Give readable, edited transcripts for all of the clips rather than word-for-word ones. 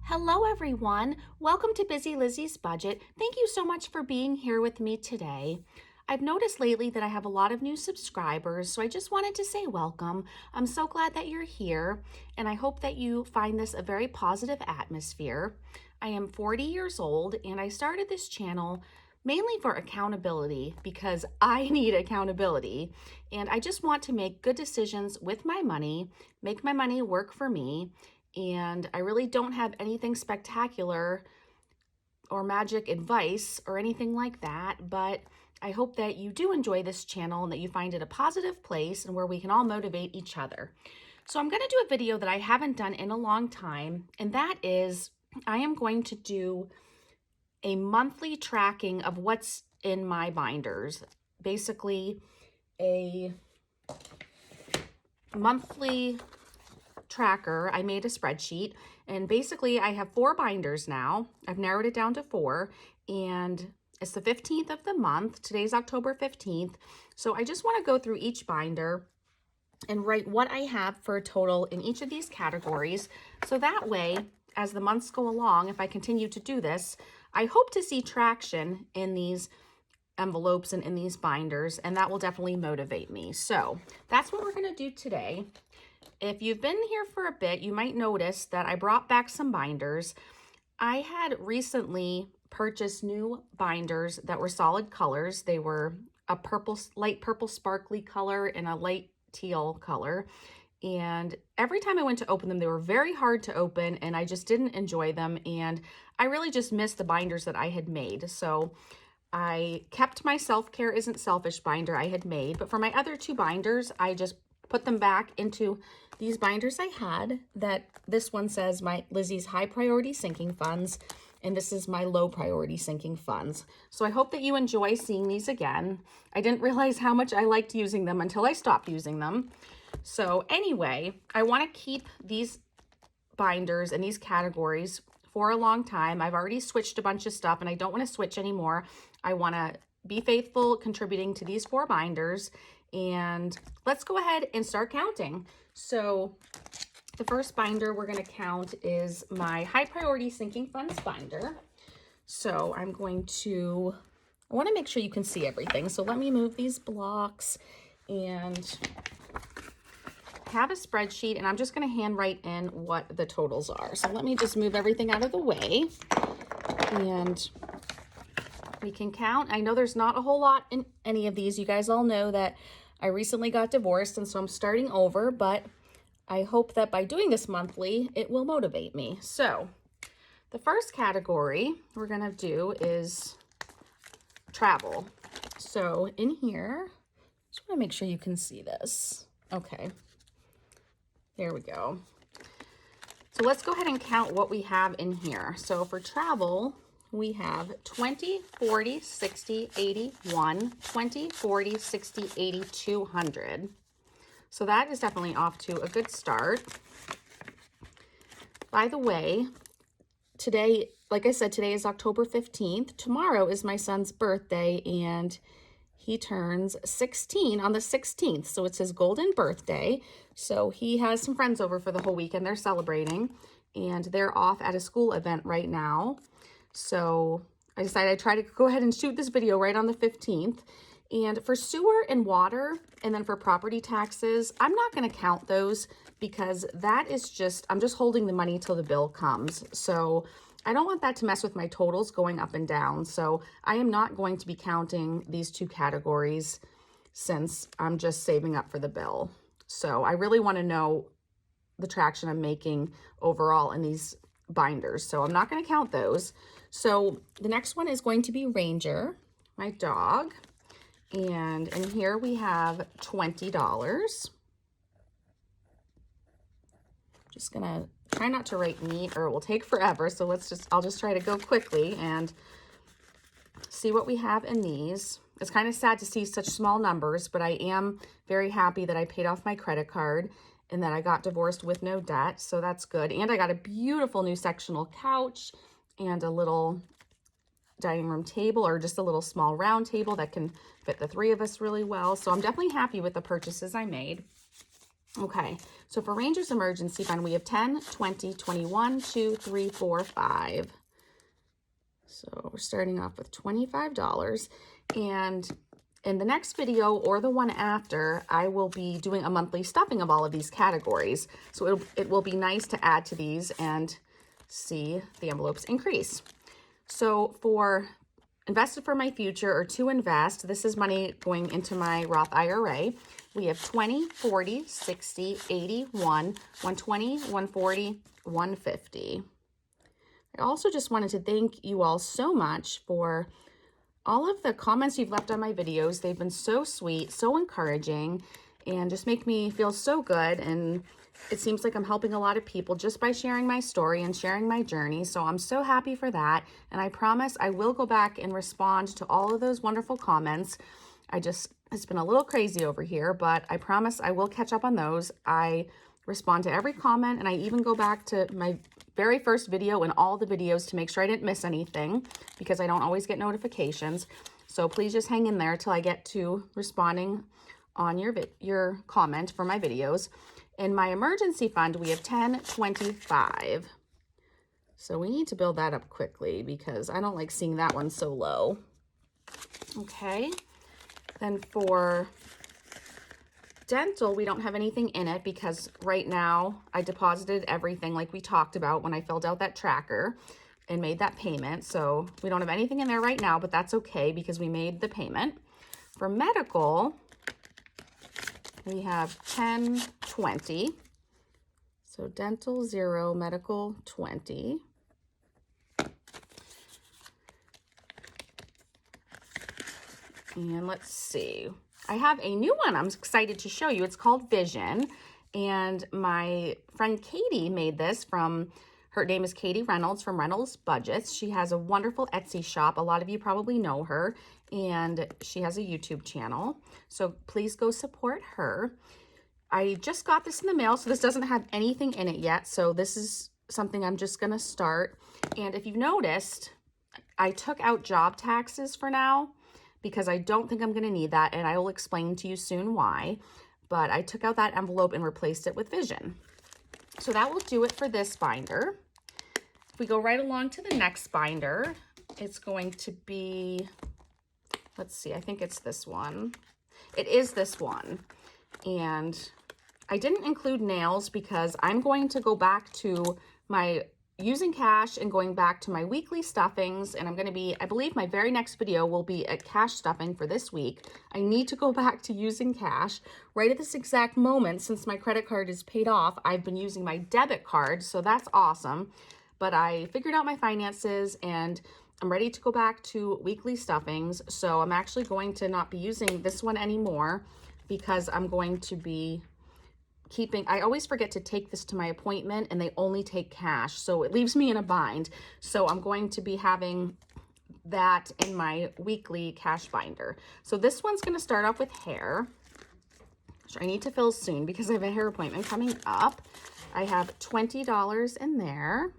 Hello everyone, welcome to Busy Lizzie's Budget. Thank you so much for being here with me today. I've noticed lately that I have a lot of new subscribers, so I just wanted to say welcome. I'm so glad that you're here, and I hope that you find this a very positive atmosphere. I am 40 years old, and I started this channel mainly for accountability because I need accountability, and I just want to make good decisions with my money, make my money work for me, and I really don't have anything spectacular or magic advice or anything like that, but I hope that you do enjoy this channel and that you find it a positive place and where we can all motivate each other. So I'm going to do a video that I haven't done in a long time, and that is I am going to do a monthly tracking of what's in my binders. Basically, a monthly tracker. I made a spreadsheet, and basically I have 4 binders now. I've narrowed it down to 4, and it's the 15th of the month. Today's October 15th. So I just want to go through each binder and write what I have for a total in each of these categories. So that way, as the months go along, if I continue to do this, I hope to see traction in these envelopes and in these binders, and that will definitely motivate me. So that's what we're going to do today. If you've been here for a bit, you might notice that I brought back some binders. I had recently purchased new binders that were solid colors. They were a purple, light purple sparkly color and a light teal color. And every time I went to open them, they were very hard to open and I just didn't enjoy them. And I really just missed the binders that I had made. So I kept my Self-Care Isn't Selfish binder I had made, but for my other 2 binders, I just put them back into these binders I had. That this one says my Lizzie's high priority sinking funds, and this is my low priority sinking funds. So I hope that you enjoy seeing these again. I didn't realize how much I liked using them until I stopped using them. So anyway, I want to keep these binders and these categories for a long time. I've already switched a bunch of stuff and I don't want to switch anymore. I want to be faithful contributing to these 4 binders, and let's go ahead and start counting. So the first binder we're going to count is my high priority sinking funds binder. So I want to make sure you can see everything. So let me move these blocks and have a spreadsheet, and I'm just going to handwrite in what the totals are. So let me just move everything out of the way and we can count. I know there's not a whole lot in any of these. You guys all know that I recently got divorced, and so I'm starting over, but I hope that by doing this monthly, it will motivate me. So the first category we're going to do is travel. So in here, just want to make sure you can see this. Okay. There we go. So let's go ahead and count what we have in here. So for travel, we have 20, 40, 60, 80, 1, 20, 40, 60, 80, 200. So that is definitely off to a good start. By the way, today, like I said, today is October 15th. Tomorrow is my son's birthday, and he turns 16 on the 16th. So it's his golden birthday. So he has some friends over for the whole week and they're celebrating, and they're off at a school event right now. So I decided I'd try to go ahead and shoot this video right on the 15th. And for sewer and water, and then for property taxes, I'm not going to count those because that is just, I'm just holding the money till the bill comes. So I don't want that to mess with my totals going up and down. So I am not going to be counting these 2 categories since I'm just saving up for the bill. So I really want to know the traction I'm making overall in these binders. So I'm not going to count those. So the next one is going to be Ranger, my dog. And in here we have $20. Just gonna try not to write neat or it will take forever. So I'll just try to go quickly and see what we have in these. It's kind of sad to see such small numbers, but I am very happy that I paid off my credit card and that I got divorced with no debt. So that's good. And I got a beautiful new sectional couch and a little dining room table, or just a little small round table that can fit the 3 of us really well. So I'm definitely happy with the purchases I made. Okay, so for Rangers Emergency Fund, we have 10, 20, 21, 2, 3, 4, 5. So we're starting off with $25. And in the next video or the one after, I will be doing a monthly stuffing of all of these categories. So it will be nice to add to these and see the envelopes increase. So for Invested for My Future, or to invest, this is money going into my Roth IRA. We have 20, 40, 60, 81, 120, 140, 150. I also just wanted to thank you all so much for all of the comments you've left on my videos. They've been so sweet, so encouraging, and just make me feel so good. And it seems like I'm helping a lot of people just by sharing my story and sharing my journey. So I'm so happy for that. And I promise I will go back and respond to all of those wonderful comments. It's been a little crazy over here, but I promise I will catch up on those. I respond to every comment, and I even go back to my very first video and all the videos to make sure I didn't miss anything, because I don't always get notifications. So please just hang in there till I get to responding on your comment for my videos. In my emergency fund, we have 10, 25. So we need to build that up quickly because I don't like seeing that one so low. Okay. Then for dental, we don't have anything in it because right now I deposited everything like we talked about when I filled out that tracker and made that payment. So we don't have anything in there right now, but that's okay because we made the payment. For medical, we have 10, 20. So dental 0, medical 20. And let's see. I have a new one I'm excited to show you. It's called Vision. And my friend Katie made this from, her name is Katie Reynolds from Reynolds Budgets. She has a wonderful Etsy shop. A lot of you probably know her. And she has a YouTube channel. So please go support her. I just got this in the mail, so this doesn't have anything in it yet. So this is something I'm just going to start. And if you've noticed, I took out job taxes for now because I don't think I'm going to need that. And I will explain to you soon why. But I took out that envelope and replaced it with Vision. So that will do it for this binder. If we go right along to the next binder, it's going to be, let's see, I think it's this one. It is this one. And I didn't include nails because I'm going to go back to my using cash and going back to my weekly stuffings. And I'm going to be, I believe my very next video will be a cash stuffing for this week. I need to go back to using cash right at this exact moment. Since my credit card is paid off, I've been using my debit card. So that's awesome. But I figured out my finances and I'm ready to go back to weekly stuffings. So I'm actually going to not be using this one anymore because I'm going to be keeping, I always forget to take this to my appointment and they only take cash. So it leaves me in a bind. So I'm going to be having that in my weekly cash binder. So this one's going to start off with hair, which I need to fill soon because I have a hair appointment coming up. I have $20 in there.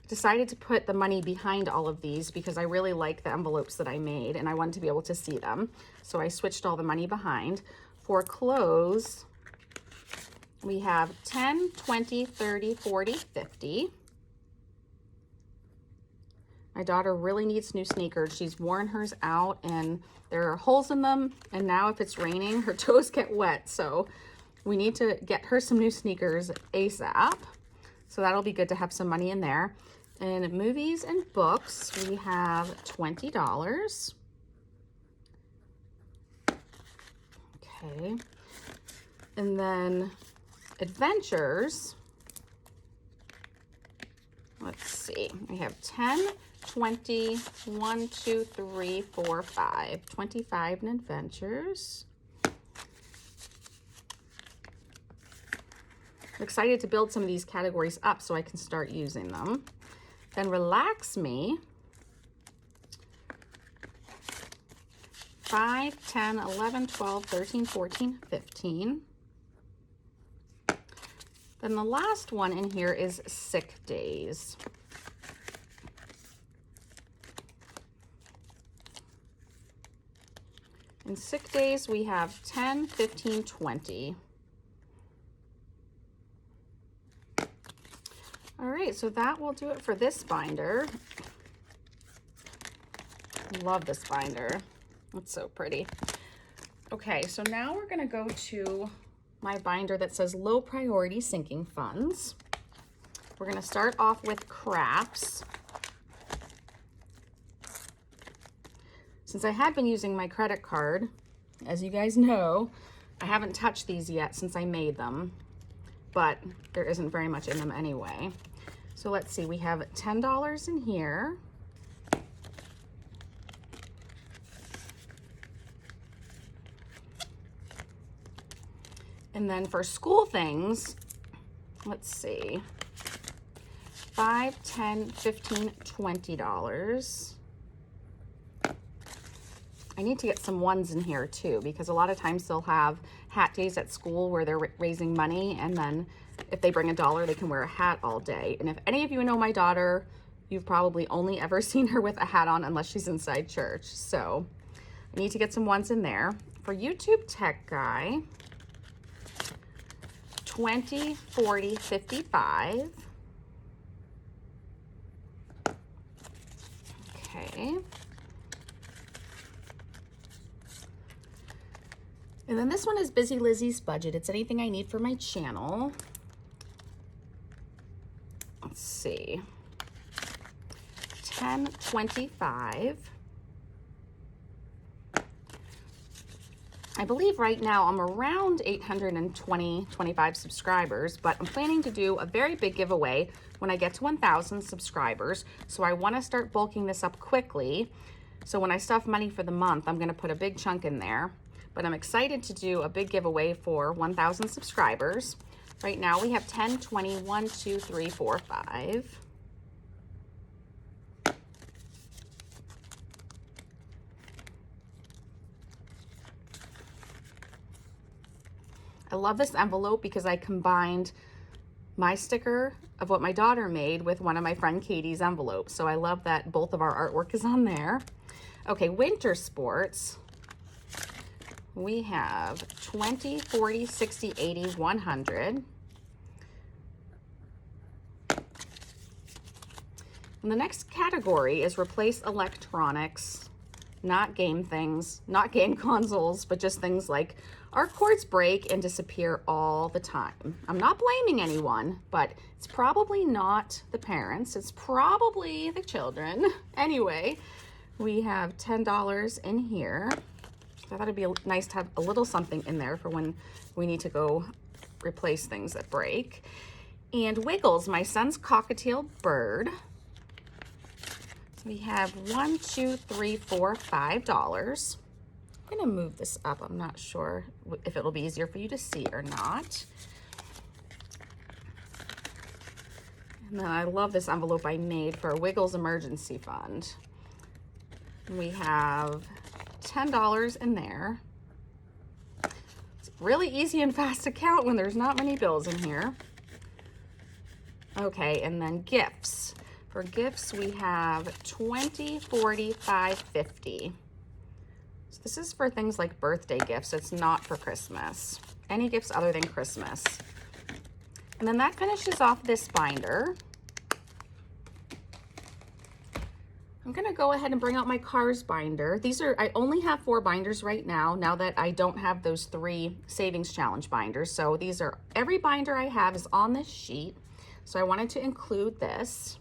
Decided to put the money behind all of these because I really like the envelopes that I made and I wanted to be able to see them. So I switched all the money behind. For clothes, we have 10, 20, 30, 40, 50. My daughter really needs new sneakers. She's worn hers out and there are holes in them. And now if it's raining, her toes get wet. So we need to get her some new sneakers ASAP. So that'll be good to have some money in there. In movies and books, we have $20. Okay. And then adventures. Let's see. We have 10, 20, 1, 2, 3, 4, 5. 25 in adventures. I'm excited to build some of these categories up so I can start using them. Then relax me. 5, 10, 11, 12, 13, 14, 15. Then the last one in here is sick days. In sick days, we have 10, 15, 20. All right, so that will do it for this binder. Love this binder. It's so pretty. Okay, so now we're gonna go to my binder that says low priority sinking funds. We're gonna start off with crafts. Since I had been using my credit card, as you guys know, I haven't touched these yet since I made them, but there isn't very much in them anyway. So let's see, we have $10 in here. And then for school things, let's see, $5, $10, $15, $20. I need to get some ones in here too, because a lot of times they'll have hat days at school where they're raising money, and then if they bring $1, they can wear a hat all day. And if any of you know my daughter, you've probably only ever seen her with a hat on unless she's inside church. So I need to get some ones in there. For YouTube Tech Guy, 20, 40, 55. Okay. And then this one is Busy Lizzy's Budget. It's anything I need for my channel. Let's see. 10, 25. I believe right now I'm around 825 subscribers, but I'm planning to do a very big giveaway when I get to 1,000 subscribers. So I want to start bulking this up quickly. So when I stuff money for the month, I'm going to put a big chunk in there. But I'm excited to do a big giveaway for 1,000 subscribers. Right now we have 10, 20, 1, 2, 3, 4, 5. I love this envelope because I combined my sticker of what my daughter made with one of my friend Katie's envelopes. So I love that both of our artwork is on there. Okay, winter sports. We have 20, 40, 60, 80, 100. And the next category is replace electronics, not game things, not game consoles, but just things like our cords break and disappear all the time. I'm not blaming anyone, but it's probably not the parents. It's probably the children. Anyway, we have $10 in here. I thought it'd be nice to have a little something in there for when we need to go replace things that break. And Wiggles, my son's cockatiel bird. So we have $1, $2, $3, $4, $5. I'm gonna move this up. I'm not sure if it'll be easier for you to see or not. And then I love this envelope I made for Wiggles Emergency Fund. We have $10 in there. It's really easy and fast to count when there's not many bills in here. Okay, and then gifts. For gifts, we have 20, 40, 5, 50. So this is for things like birthday gifts. It's not for Christmas. Any gifts other than Christmas. And then that finishes off this binder. I'm gonna go ahead and bring out my cars binder. I only have 4 binders right now that I don't have those 3 savings challenge binders. So every binder I have is on this sheet. So I wanted to include this.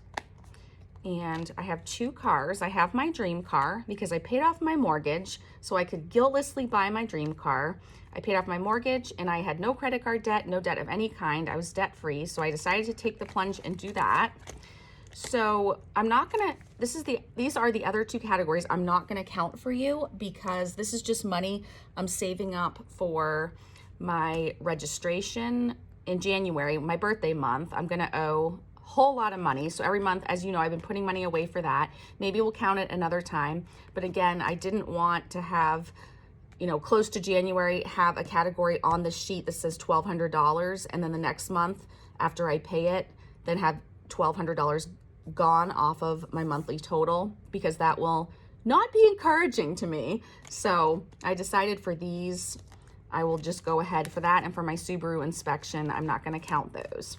And I have 2 cars. I have my dream car because I paid off my mortgage so I could guiltlessly buy my dream car. I paid off my mortgage and I had no credit card debt, no debt of any kind. I was debt free. So I decided to take the plunge and do that. So I'm not gonna, these are the other 2 categories I'm not gonna count for you because this is just money I'm saving up for my registration in January, my birthday month. I'm gonna owe a whole lot of money. So every month, as you know, I've been putting money away for that. Maybe we'll count it another time. But again, I didn't want to have, close to January, have a category on the sheet that says $1,200. And then the next month after I pay it, then have $1,200 gone off of my monthly total, because that will not be encouraging to me. So I decided for these, I will just go ahead for that. And for my Subaru inspection, I'm not going to count those.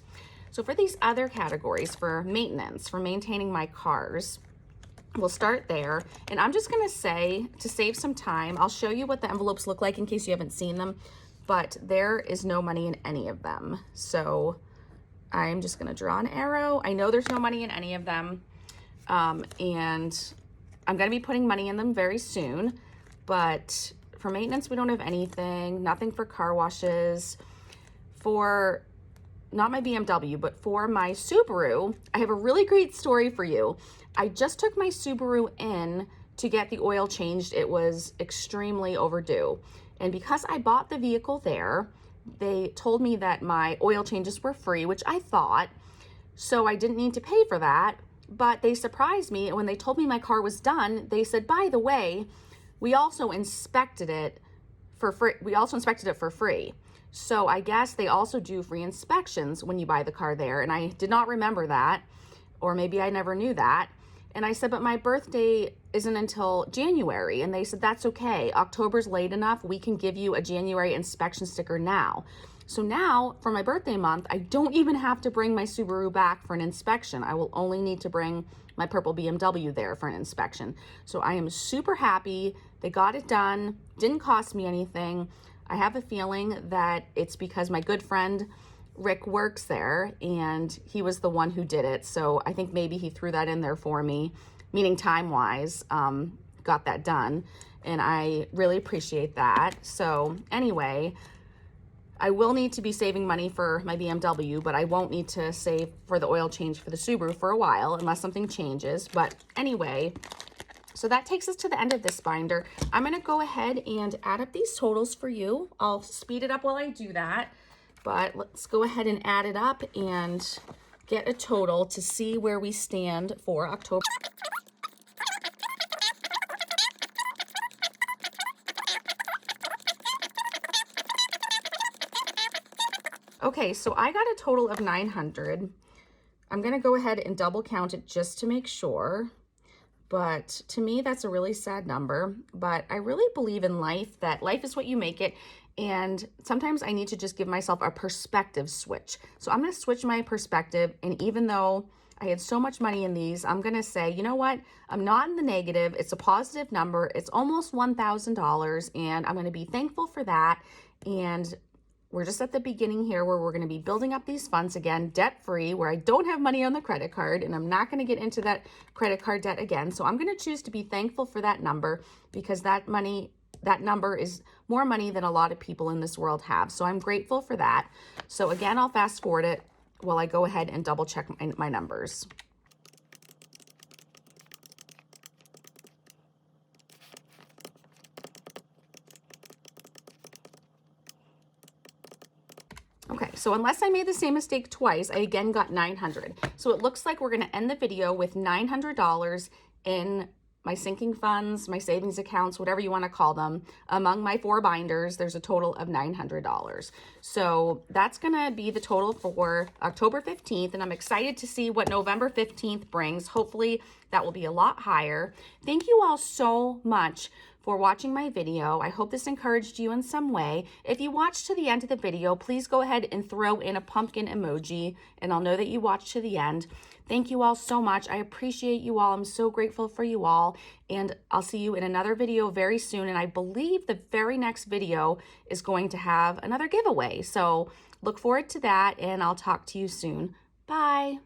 So for these other categories, for maintenance, for maintaining my cars, we'll start there. And I'm just going to say, to save some time, I'll show you what the envelopes look like in case you haven't seen them, but there is no money in any of them. So I'm just going to draw an arrow. I know there's no money in any of them. And I'm going to be putting money in them very soon, but for maintenance, we don't have anything, nothing for car washes. For not my BMW, but for my Subaru, I have a really great story for you. I just took my Subaru in to get the oil changed. It was extremely overdue. And because I bought the vehicle there, they told me that my oil changes were free, which I thought, so I didn't need to pay for that. But they surprised me, and when they told me my car was done, they said, by the way, we also inspected it for free. So I guess they also do free inspections when you buy the car there. And I did not remember that, or maybe I never knew that. And I said, but my birthday isn't until January. And they said, that's okay. October's late enough. We can give you a January inspection sticker now. So now for my birthday month, I don't even have to bring my Subaru back for an inspection. I will only need to bring my purple BMW there for an inspection. So I am super happy. They got it done. Didn't cost me anything. I have a feeling that it's because my good friend Rick works there and he was the one who did it. So I think maybe he threw that in there for me, meaning time-wise, got that done. And I really appreciate that. So anyway, I will need to be saving money for my BMW, but I won't need to save for the oil change for the Subaru for a while unless something changes. But anyway, so that takes us to the end of this binder. I'm going to go ahead and add up these totals for you. I'll speed it up while I do that, but let's go ahead and add it up and get a total to see where we stand for October. Okay, so I got a total of 900. I'm going to go ahead and double count it just to make sure. But to me, that's a really sad number. But I really believe in life, that life is what you make it. And sometimes I need to just give myself a perspective switch. So I'm going to switch my perspective. And even though I had so much money in these, I'm going to say, you know what? I'm not in the negative. It's a positive number. It's almost $1,000. And I'm going to be thankful for that. And we're just at the beginning here where we're going to be building up these funds again, debt-free, where I don't have money on the credit card, and I'm not going to get into that credit card debt again. So I'm going to choose to be thankful for that number, because that number is more money than a lot of people in this world have. So I'm grateful for that. So again, I'll fast forward it while I go ahead and double check my numbers. Okay, so unless I made the same mistake twice, I again got 900. So it looks like we're going to end the video with $900 in my sinking funds, my savings accounts, whatever you want to call them. Among my 4 binders, there's a total of $900. So that's going to be the total for October 15th, and I'm excited to see what November 15th brings. Hopefully that will be a lot higher. Thank you all so much for watching my video. I hope this encouraged you in some way. If you watched to the end of the video, please go ahead and throw in a pumpkin emoji, and I'll know that you watched to the end. Thank you all so much. I appreciate you all. I'm so grateful for you all, and I'll see you in another video very soon. And I believe the very next video is going to have another giveaway. So look forward to that, and I'll talk to you soon. Bye.